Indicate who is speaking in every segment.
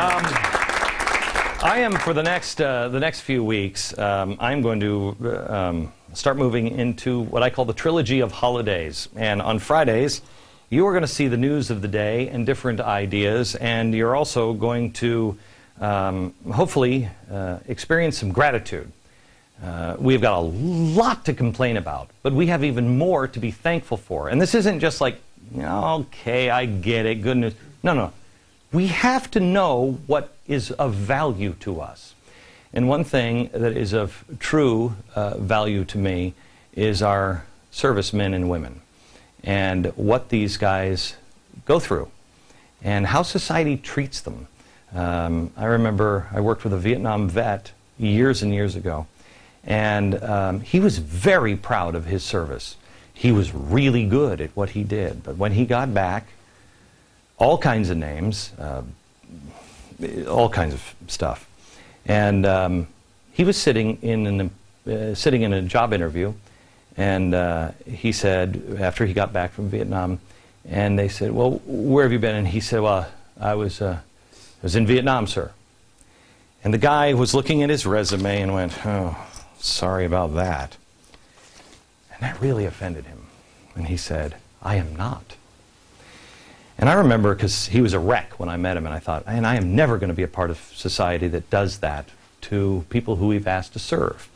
Speaker 1: I am, for the next few weeks, I'm going to start moving into what I call the trilogy of holidays. And on Fridays, you are going to see the news of the day and different ideas, and you're also going to hopefully experience some gratitude. We've got a lot to complain about, but we have even more to be thankful for. And this isn't just like, okay, I get it, good news. No, no. We have to know what is of value to us. And one thing that is of true value to me is our servicemen and women and what these guys go through and how society treats them. I remember I worked with a Vietnam vet years and years ago, and he was very proud of his service. He was really good at what he did, but when he got back, all kinds of names, all kinds of stuff. And he was sitting in a job interview, and he said, after he got back from Vietnam, and they said, well, where have you been? And he said, well, I was in Vietnam, sir. And the guy was looking at his resume and went, oh, sorry about that. And that really offended him. And he said, I am not. And I remember, because he was a wreck when I met him, and I thought, and I am never going to be a part of society that does that to people who we've asked to serve.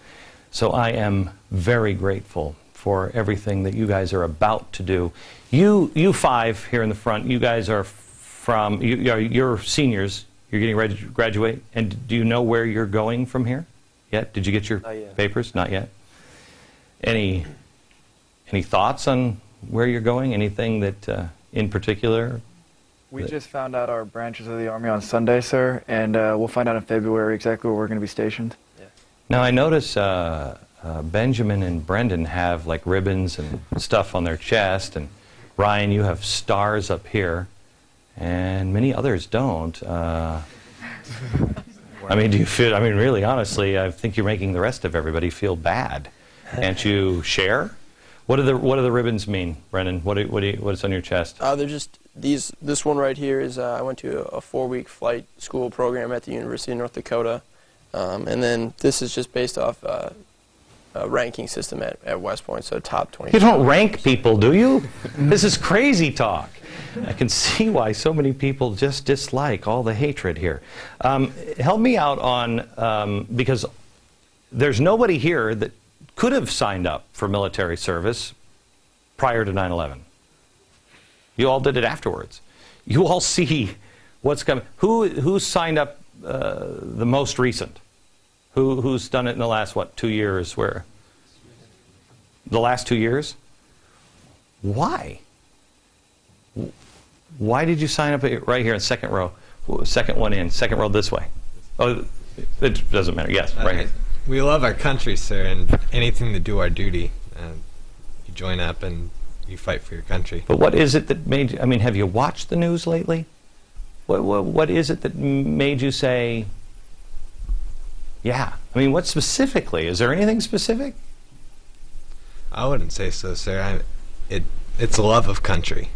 Speaker 1: So I am very grateful for everything that you guys are about to do. You five here in the front, you guys are from, you're seniors, you're getting ready to graduate, and do you know where you're going from here yet? Did you get your papers? Not yet. Any thoughts on where you're going? Anything that in particular?
Speaker 2: We just found out our branches of the Army on Sunday, sir, and we'll find out in February exactly where we're going to be stationed. Yeah.
Speaker 1: Now, I notice Benjamin and Brendan have like ribbons and stuff on their chest, and Ryan, you have stars up here, and many others don't. I mean, do you feel, I mean, really, honestly, I think you're making the rest of everybody feel bad. Can't you share? What do the ribbons mean, Brendan? What's on your chest?
Speaker 3: They're just these. This one right here is I went to a 4-week flight school program at the University of North Dakota, and then this is just based off a ranking system at West Point, so top 20.
Speaker 1: You don't rank people, do you? This is crazy talk. I can see why so many people just dislike all the hatred here. Help me out on because there's nobody here that could have signed up for military service prior to 9/11. You all did it afterwards. You all see what's coming. Who's signed up the most recent? Who's done it in the last, what, 2 years? Where? The last 2 years? Why? Why did you sign up right here in second row? Second one in, second row this way. Oh, it doesn't matter. Yes, right here.
Speaker 4: We love our country, sir, and anything to do our duty. You join up and you fight for your country.
Speaker 1: But what is it that made you, I mean, have you watched the news lately? What is it that made you say, yeah? I mean, what specifically? Is there anything specific?
Speaker 4: I wouldn't say so, sir. It's a love of country.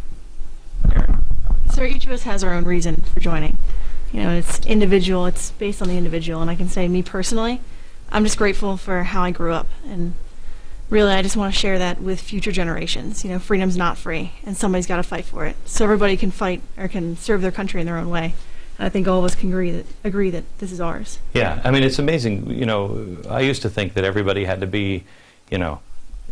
Speaker 5: Sir, each of us has our own reason for joining. You know, it's individual, it's based on the individual, and I can say, me personally, I'm just grateful for how I grew up, and really I just want to share that with future generations. You know, freedom's not free, and somebody's got to fight for it. So everybody can fight or can serve their country in their own way. And I think all of us can agree that this is ours.
Speaker 1: Yeah, I mean, it's amazing. You know, I used to think that everybody had to be, you know,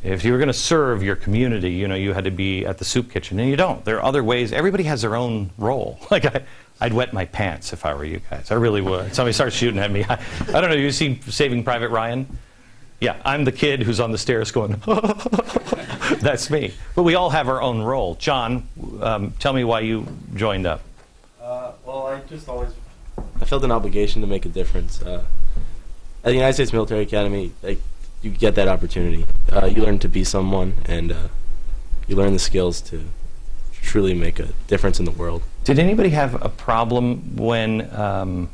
Speaker 1: if you were going to serve your community, you know, you had to be at the soup kitchen, and you don't. There are other ways. Everybody has their own role. Like I'd wet my pants if I were you guys. I really would. Somebody starts shooting at me. I don't know. You see Saving Private Ryan? Yeah, I'm the kid who's on the stairs going, that's me. But we all have our own role. John, tell me why you joined up.
Speaker 6: Well, I felt an obligation to make a difference. At the United States Military Academy, you get that opportunity. You learn to be someone, and you learn the skills to truly make a difference in the world.
Speaker 1: Did anybody have a problem when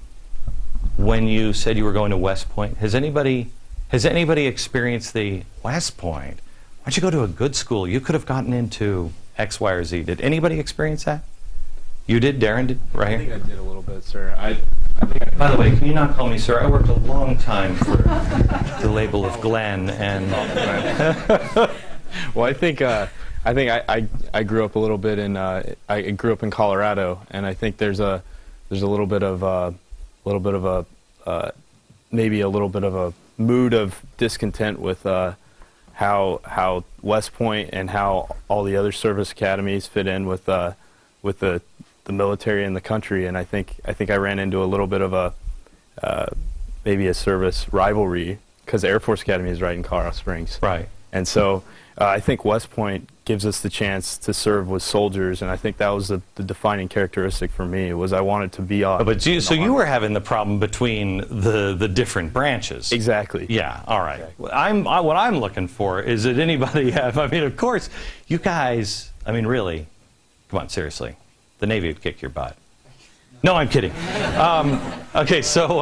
Speaker 1: you said you were going to West Point? Has anybody experienced the West Point? Why'd you go to a good school? You could have gotten into X, Y, or Z. Did anybody experience that? You did, Darren? Did right here?
Speaker 7: I think I did a little bit, sir.
Speaker 1: By the way, can you not call me sir? I worked a long time for the label of Glenn, and
Speaker 7: well, I think I grew up a little bit in I grew up in Colorado, and I think there's a little bit of maybe a little bit of a mood of discontent with how West Point and how all the other service academies fit in with the military and the country, and I think I ran into a little bit of a maybe a service rivalry because the Air Force Academy is right in Colorado Springs,
Speaker 1: right,
Speaker 7: and so I think West Point gives us the chance to serve with soldiers, and I think that was the defining characteristic for me. Was I wanted to be on.
Speaker 1: But you were having the problem between the different branches.
Speaker 7: Exactly.
Speaker 1: Yeah. All right.
Speaker 7: Exactly.
Speaker 1: What I'm looking for is that anybody have. I mean, of course, you guys. I mean, really. Come on, seriously. The Navy would kick your butt. No, I'm kidding. Okay, so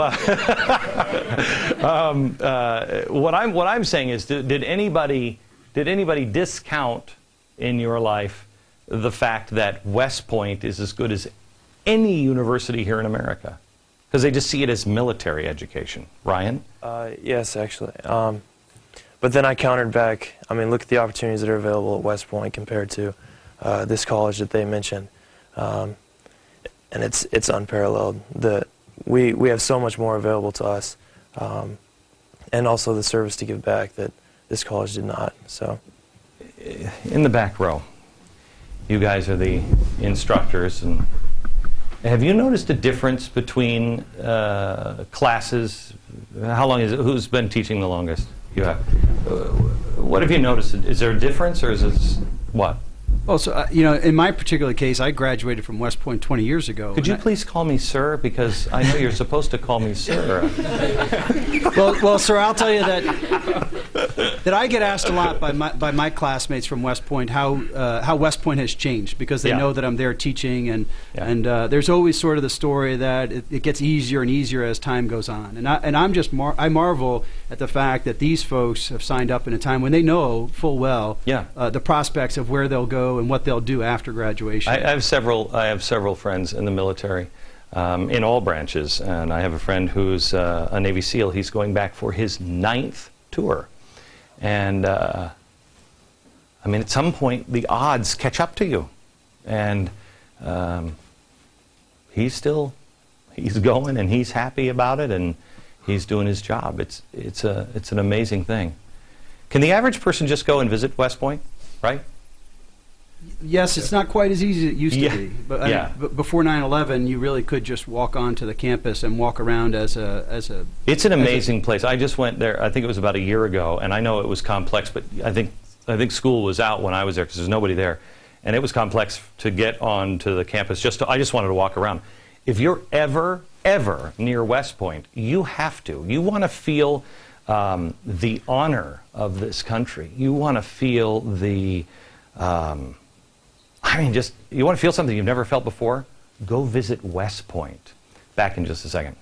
Speaker 1: what I'm saying is, did anybody discount in your life the fact that West Point is as good as any university here in America? Because they just see it as military education. Ryan?
Speaker 3: Yes, actually. But then I countered back. I mean, look at the opportunities that are available at West Point compared to this college that they mentioned. And it's unparalleled. We have so much more available to us, and also the service to give back that this college did not. So,
Speaker 1: in the back row, you guys are the instructors, and have you noticed a difference between classes? How long is it? Who's been teaching the longest? You have. What have you noticed? Is there a difference, or is it what?
Speaker 8: Well, so, in my particular case, I graduated from West Point 20 years ago.
Speaker 1: Could you please call me sir? Because I know you're supposed to call me sir.
Speaker 8: Well, sir, I'll tell you that I get asked a lot by my classmates from West Point how West Point has changed, because they know that I'm there teaching, and there's always sort of the story that it gets easier and easier as time goes on. And I marvel at the fact that these folks have signed up in a time when they know full well the prospects of where they'll go and what they'll do after graduation.
Speaker 1: I have several friends in the military, in all branches, and I have a friend who's a Navy SEAL. He's going back for his 9th tour, and I mean, at some point the odds catch up to you, and he's going and he's happy about it, and he's doing his job. It's an amazing thing. Can the average person just go and visit West Point, right?
Speaker 8: Yes, it's not quite as easy as it used to be. But before 9/11, you really could just walk onto the campus and walk around as a.
Speaker 1: It's an amazing place. I just went there. I think it was about a year ago, and I know it was complex, but I think school was out when I was there because there's nobody there, and it was complex to get onto the campus. I just wanted to walk around. If you're ever near West Point, you have to. You want to feel the honor of this country. You want to feel the. You want to feel something you've never felt before? Go visit West Point. Back in just a second.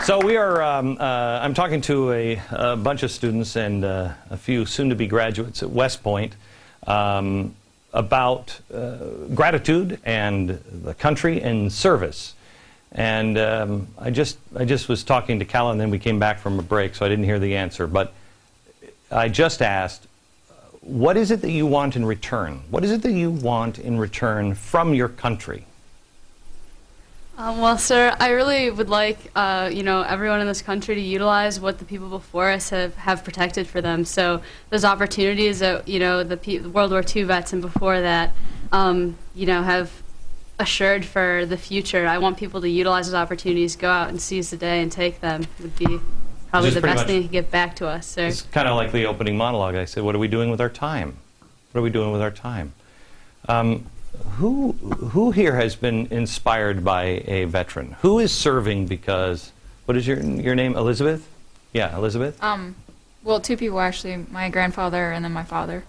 Speaker 1: So we are, I'm talking to a bunch of students and a few soon-to-be graduates at West Point about gratitude and the country and service. And I just was talking to Cal, and then we came back from a break, so I didn't hear the answer. But I just asked, what is it that you want in return? What is it that you want in return from your country?
Speaker 9: Well, sir, I really would like, everyone in this country to utilize what the people before us have protected for them. So those opportunities that, the World War II vets and before that, have assured for the future. I want people to utilize those opportunities, go out and seize the day and take them. Would be probably the best thing to get back to us, sir.
Speaker 1: It's kind of like the opening monologue. I said, what are we doing with our time? What are we doing with our time? Who here has been inspired by a veteran? Who is serving because, what is your name, Elizabeth? Yeah, Elizabeth?
Speaker 10: Well, two people actually, my grandfather and then my father.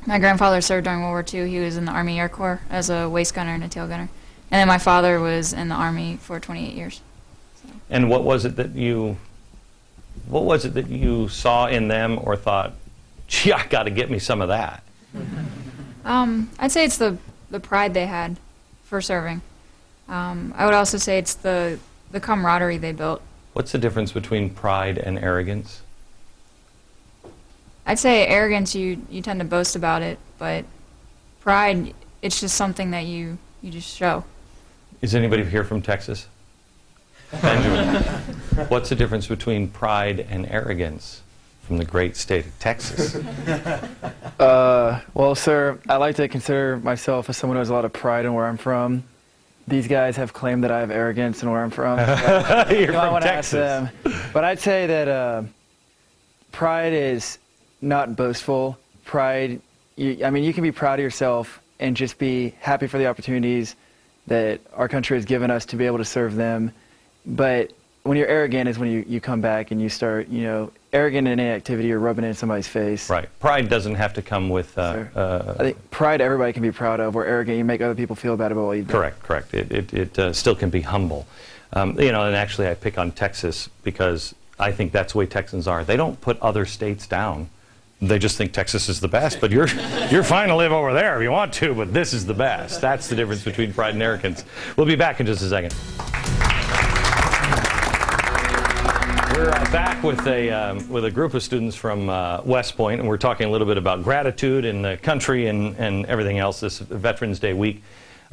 Speaker 10: My grandfather served during World War II. He was in the Army Air Corps as a waist gunner and a tail gunner. And then my father was in the Army for 28 years. So.
Speaker 1: And what was it that you saw in them or thought, gee, I got to get me some of that?
Speaker 10: I'd say it's the pride they had for serving. I would also say it's the camaraderie they built.
Speaker 1: What's the difference between pride and arrogance?
Speaker 10: I'd say arrogance, you tend to boast about it, but pride, it's just something that you just show.
Speaker 1: Is anybody here from Texas? Benjamin, what's the difference between pride and arrogance from the great state of Texas?
Speaker 2: Well, sir, I like to consider myself as someone who has a lot of pride in where I'm from. These guys have claimed that I have arrogance in where I'm from.
Speaker 1: You're from
Speaker 2: I want to ask
Speaker 1: Texas.
Speaker 2: them. But I'd say that pride is not boastful. Pride, I mean, you can be proud of yourself and just be happy for the opportunities that our country has given us to be able to serve them. But when you're arrogant is when you come back and you start, arrogant in any activity or rubbing it in somebody's face.
Speaker 1: Right. Pride doesn't have to come with...
Speaker 2: I think pride everybody can be proud of. Where arrogant, you make other people feel bad about what you do.
Speaker 1: Correct. It still can be humble. And actually I pick on Texas because I think that's the way Texans are. They don't put other states down. They just think Texas is the best, but you're fine to live over there if you want to, but this is the best. That's the difference between pride and arrogance. We'll be back in just a second. We're back with a group of students from West Point, and we're talking a little bit about gratitude in the country and everything else this Veterans Day week.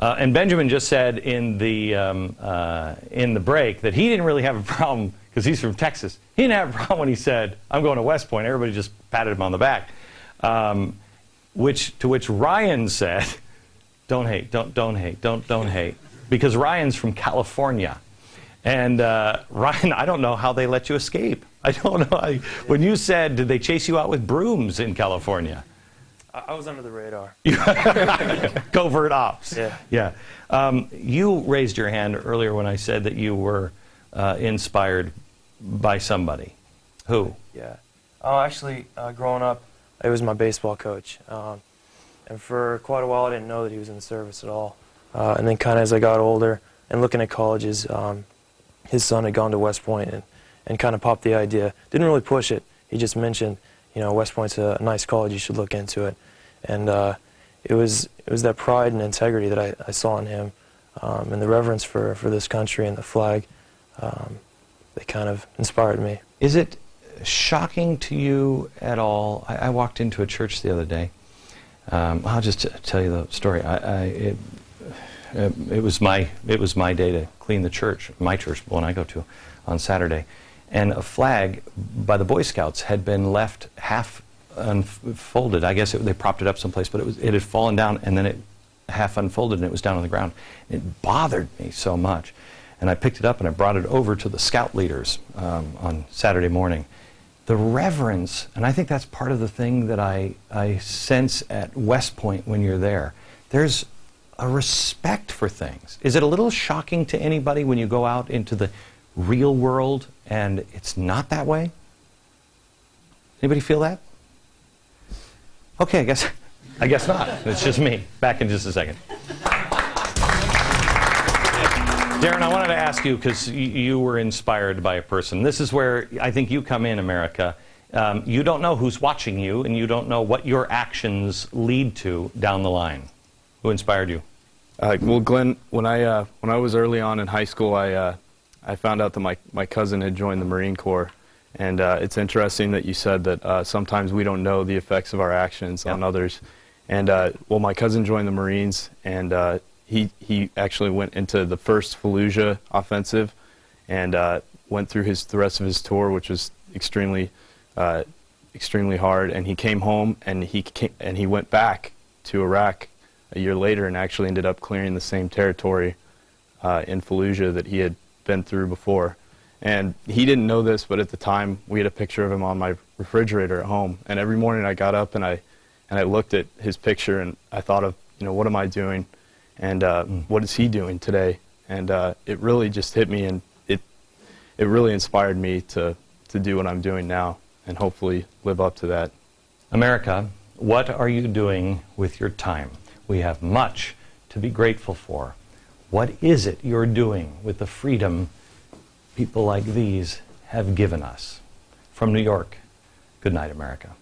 Speaker 1: And Benjamin just said in the break that he didn't really have a problem because he's from Texas. He didn't have a problem when he said, "I'm going to West Point." Everybody just patted him on the back. To which Ryan said, "Don't hate, don't hate," because Ryan's from California. And Ryan, I don't know how they let you escape. I don't know. When you said, did they chase you out with brooms in California?
Speaker 11: I was under the radar.
Speaker 1: Covert ops.
Speaker 11: Yeah.
Speaker 1: You raised your hand earlier when I said that you were inspired by somebody. Who?
Speaker 11: Yeah. Actually, growing up, it was my baseball coach. And for quite a while, I didn't know that he was in the service at all. And then kind of as I got older and looking at colleges, his son had gone to West Point and kind of popped the idea. Didn't really push it. He just mentioned, West Point's a nice college, you should look into it. And it was that pride and integrity that I saw in him, and the reverence for this country and the flag. They kind of inspired me.
Speaker 1: Is it shocking to you at all? I walked into a church the other day. I'll just tell you the story. It was my day to clean the church, my church, the one I go to, on Saturday, and a flag by the Boy Scouts had been left half unfolded. I guess they propped it up someplace, but it had fallen down, and then it half unfolded, and it was down on the ground. It bothered me so much, and I picked it up and I brought it over to the scout leaders on Saturday morning. The reverence, and I think that's part of the thing that I sense at West Point when you're there. There's a respect for things. Is it a little shocking to anybody when you go out into the real world and it's not that way? Anybody feel that? Okay, I guess not. It's just me. Back in just a second. Darren, I wanted to ask you, because you were inspired by a person. This is where I think you come in, America. You don't know who's watching you, and you don't know what your actions lead to down the line. Who inspired you?
Speaker 7: Well, Glenn, when I was early on in high school, I found out that my cousin had joined the Marine Corps, and it's interesting that you said that sometimes we don't know the effects of our actions on others. And well, my cousin joined the Marines, and he actually went into the first Fallujah offensive, and went through the rest of his tour, which was extremely hard. And he came home, and he went back to Iraq a year later and actually ended up clearing the same territory in Fallujah that he had been through before. And he didn't know this, but at the time we had a picture of him on my refrigerator at home. And every morning I got up and I looked at his picture and I thought of, what am I doing? And what is he doing today? And it really just hit me, and it really inspired me to do what I'm doing now and hopefully live up to that.
Speaker 1: America, what are you doing with your time? We have much to be grateful for. What is it you're doing with the freedom people like these have given us? From New York, good night, America.